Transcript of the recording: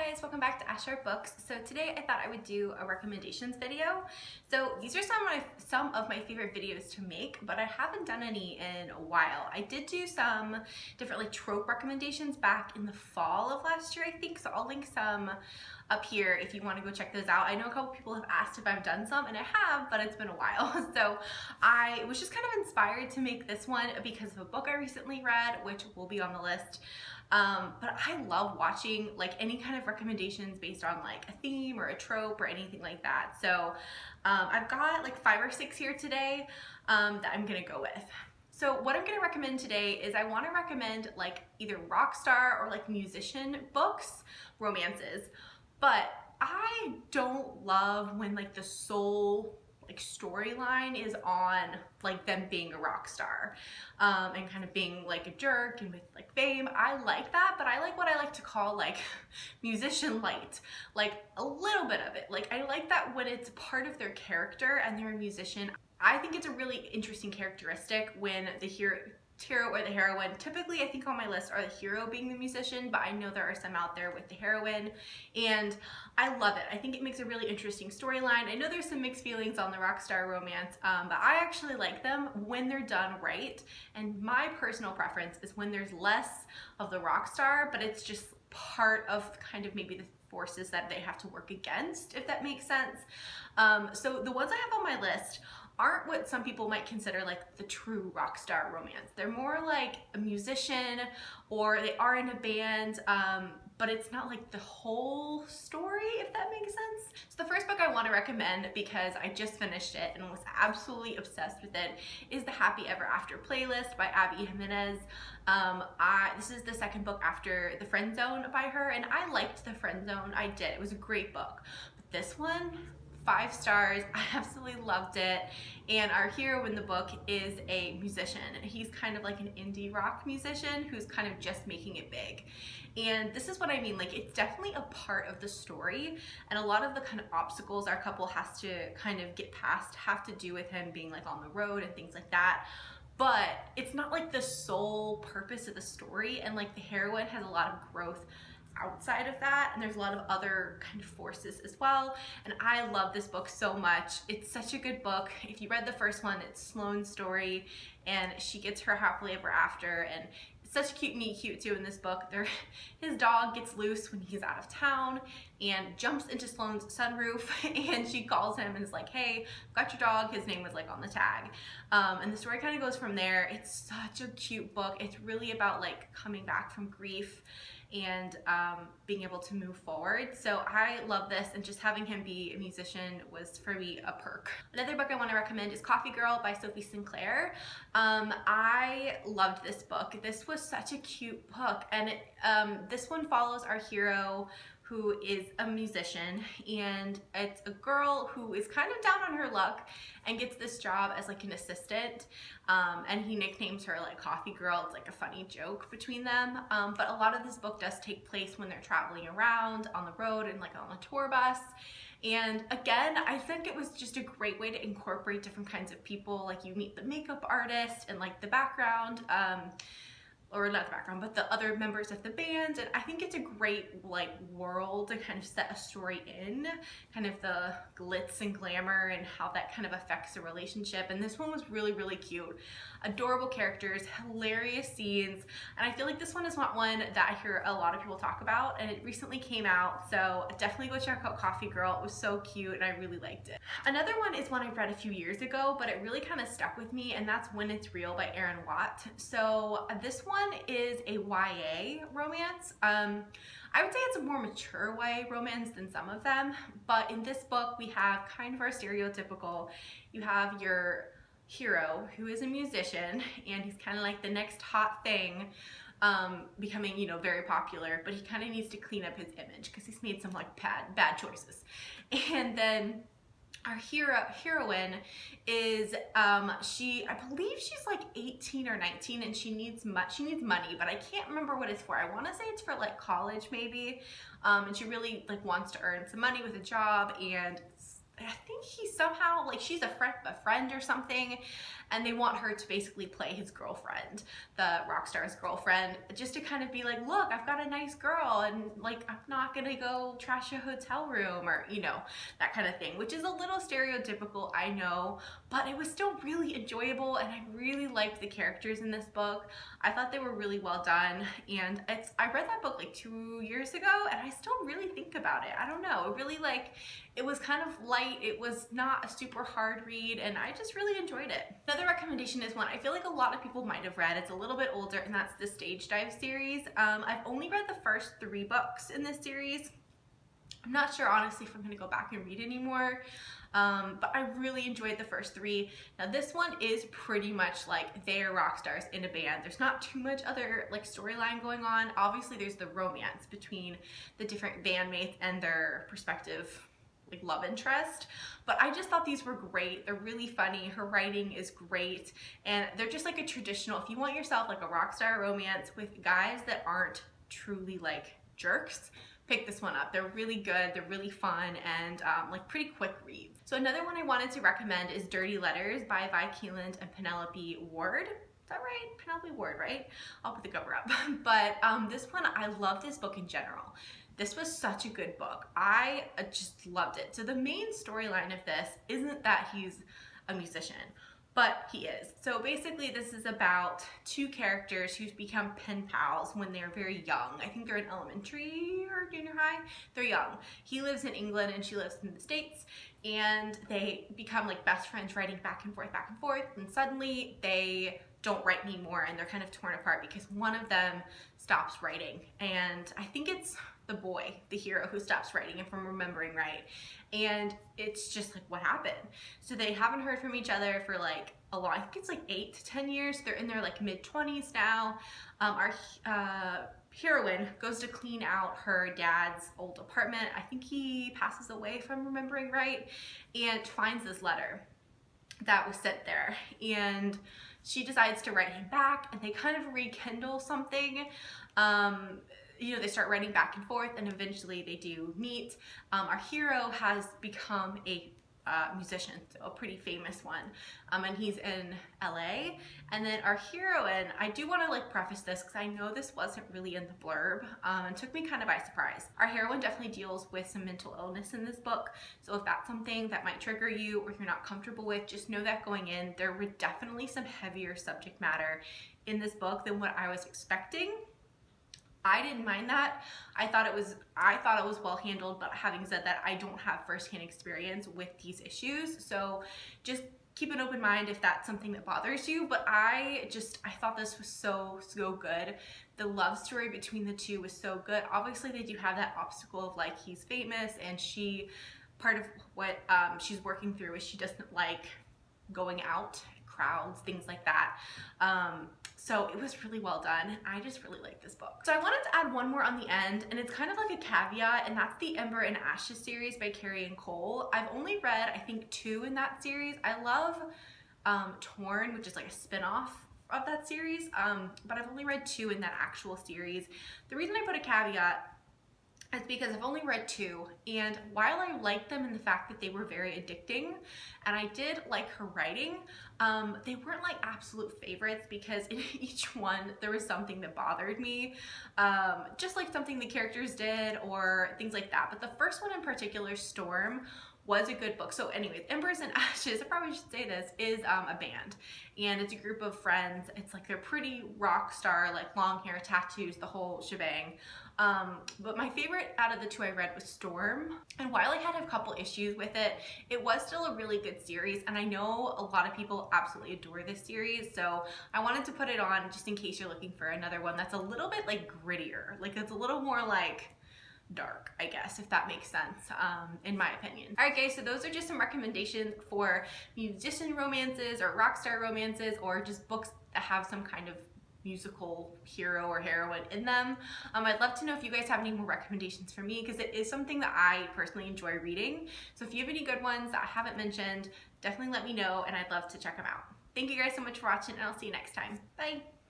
guys, welcome back to Asher Books. So today I thought I would do a recommendations video. So these are some of my favorite videos to make, but I haven't done any in a while. I did do some different like trope recommendations back in the fall of last year, I think. So I'll link some up here if you want to go check those out. I know a couple people have asked if I've done some, and I have, but it's been a while. So I was just kind of inspired to make this one because of a book I recently read, which will be on the list. But I love watching like any kind of recommendations based on like a theme or a trope or anything like that. So I've got like 5 or 6 here today that I'm gonna go with. So what I'm gonna recommend today is I wanna recommend like either rock star or like musician books, romances, but I don't love when like the sole like storyline is on like them being a rock star and kind of being like a jerk and with like fame. I like that, but I like what I like to call like musician light, like a little bit of it. Like I like that when it's part of their character and they're a musician. I think it's a really interesting characteristic when the hero or the heroine, typically I think on my list are the hero being the musician, but I know there are some out there with the heroine, and I love it. I think it makes a really interesting storyline. I know there's some mixed feelings on the rock star romance, but I actually like them when they're done right, and my personal preference is when there's less of the rock star, but it's just part of kind of maybe the forces that they have to work against, if that makes sense. So the ones I have on my list aren't what some people might consider like the true rock star romance. They're more like a musician, or they are in a band, but it's not like the whole story, if that makes sense. So the first book I want to recommend, because I just finished it and was absolutely obsessed with it, is The Happy Ever After Playlist by Abby Jimenez. This is the second book after The Friend Zone by her, and I liked The Friend Zone. I did. It was a great book. But this one, 5 stars. I absolutely loved it. And our hero in the book is a musician. He's kind of like an indie rock musician who's kind of just making it big. And this is what I mean, like it's definitely a part of the story, and a lot of the kind of obstacles our couple has to kind of get past have to do with him being like on the road and things like that. But it's not like the sole purpose of the story, and like the heroine has a lot of growth outside of that, and there's a lot of other kind of forces as well, and I love this book so much. It's such a good book. If you read the first one, it's Sloane's story, and she gets her happily ever after, and it's such cute, meet cute too in this book. His dog gets loose when he's out of town and jumps into Sloane's sunroof, and she calls him and is like, hey, got your dog. His name was like on the tag, and the story kind of goes from there. It's such a cute book. It's really about like coming back from grief and being able to move forward. So I love this, and just having him be a musician was for me a perk. Another book I want to recommend is Coffee Girl by Sophie Sinclair. I loved this book. This was such a cute book, and this one follows our hero who is a musician, and it's a girl who is kind of down on her luck and gets this job as like an assistant, and he nicknames her like Coffee Girl. It's like a funny joke between them, but a lot of this book does take place when they're traveling around on the road and like on a tour bus. And again, I think it was just a great way to incorporate different kinds of people. Like you meet the makeup artist and like the background, or not the background, but the other members of the band. And I think it's a great like world to kind of set a story in, kind of the glitz and glamour and how that kind of affects a relationship. And this one was really, really cute. Adorable characters, hilarious scenes. And I feel like this one is not one that I hear a lot of people talk about, and it recently came out. So definitely go check out Coffee Girl. It was so cute and I really liked it. Another one is one I read a few years ago, but it really kind of stuck with me, and that's When It's Real by Erin Watt. So this one is a YA romance. I would say it's a more mature YA romance than some of them, but in this book we have kind of our stereotypical, you have your hero who is a musician, and he's kind of like the next hot thing, becoming, you know, very popular, but he kind of needs to clean up his image because he's made some like bad choices. And then our heroine is I believe she's like 18 or 19, and she needs money, but I can't remember what it's for. I want to say it's for like college maybe, and she really like wants to earn some money with a job, and I think he's somehow, like, she's a friend or something, and they want her to basically play his girlfriend, the rock star's girlfriend, just to kind of be like, look, I've got a nice girl, and like, I'm not gonna go trash a hotel room, or, you know, that kind of thing, which is a little stereotypical, I know, but it was still really enjoyable, and I really liked the characters in this book. I thought they were really well done, and I read that book like 2 years ago, and I still really think about it. I don't know, it really, like, it was kind of light, it was not a super hard read, and I just really enjoyed it. Another recommendation is one I feel like a lot of people might have read. It's a little bit older, and that's the Stage Dive series. I've only read the first 3 books in this series. I'm not sure, honestly, if I'm gonna go back and read anymore, but I really enjoyed the first 3. Now this one is pretty much like they're rock stars in a band. There's not too much other like storyline going on. Obviously there's the romance between the different bandmates and their respective like love interest, but I just thought these were great. They're really funny, her writing is great, and they're just like a traditional, if you want yourself like a rock star romance with guys that aren't truly like jerks, pick this one up. They're really good, they're really fun, and like pretty quick reads. So another one I wanted to recommend is Dirty Letters by Vi Keeland and Penelope Ward. Is that right? Penelope Ward, right? I'll put the cover up. But this one, I love this book in general. This was such a good book. I just loved it. So the main storyline of this isn't that he's a musician, but he is. So basically this is about 2 characters who've become pen pals when they're very young. I think they're in elementary or junior high. They're young. He lives in England and she lives in the States, and they become like best friends, writing back and forth, and suddenly they don't write anymore, and they're kind of torn apart because one of them stops writing, and I think it's the boy, the hero, who stops writing, if I'm remembering right. And it's just like, what happened? So they haven't heard from each other for like a long, I think it's like 8 to 10 years. They're in their like mid-20s now. Our heroine goes to clean out her dad's old apartment. I think he passes away, if I'm remembering right, and finds this letter that was sent there, and she decides to write him back, and they kind of rekindle something. You know, they start writing back and forth, and eventually they do meet. Our hero has become a musician, so a pretty famous one, and he's in LA. And then our heroine, I do want to like preface this because I know this wasn't really in the blurb, and took me kind of by surprise. Our heroine definitely deals with some mental illness in this book, so if that's something that might trigger you or you're not comfortable with, just know that going in, there were definitely some heavier subject matter in this book than what I was expecting. I didn't mind that. I thought it was well handled, but having said that, I don't have firsthand experience with these issues, so just keep an open mind if that's something that bothers you. But I thought this was so good. The love story between the 2 was so good. Obviously they do have that obstacle of like, he's famous, and part of what she's working through is she doesn't like going out, crowds, things like that. So it was really well done. I just really like this book. So I wanted to add one more on the end, and it's kind of like a caveat, and that's the Ember and Ashes series by Carrie and Cole. I've only read, I think, 2 in that series. I love Torn, which is like a spin-off of that series, but I've only read 2 in that actual series. The reason I put a caveat is because I've only read 2, and while I liked them in the fact that they were very addicting, and I did like her writing, they weren't like absolute favorites because in each one there was something that bothered me, just like something the characters did or things like that. But the first one in particular, Storm, was a good book. So anyways, Embers and Ashes, I probably should say this, is a band, and it's a group of friends. It's like they're pretty rock star, like long hair, tattoos, the whole shebang. But my favorite out of the 2 I read was Storm, and while I had a couple issues with it, it was still a really good series, and I know a lot of people absolutely adore this series, so I wanted to put it on just in case you're looking for another one that's a little bit like grittier, like it's a little more like dark, I guess, if that makes sense, in my opinion. All right guys, so those are just some recommendations for musician romances or rock star romances, or just books that have some kind of musical hero or heroine in them. I'd love to know if you guys have any more recommendations for me, because it is something that I personally enjoy reading. So if you have any good ones that I haven't mentioned, definitely let me know, and I'd love to check them out. Thank you guys so much for watching, and I'll see you next time. Bye!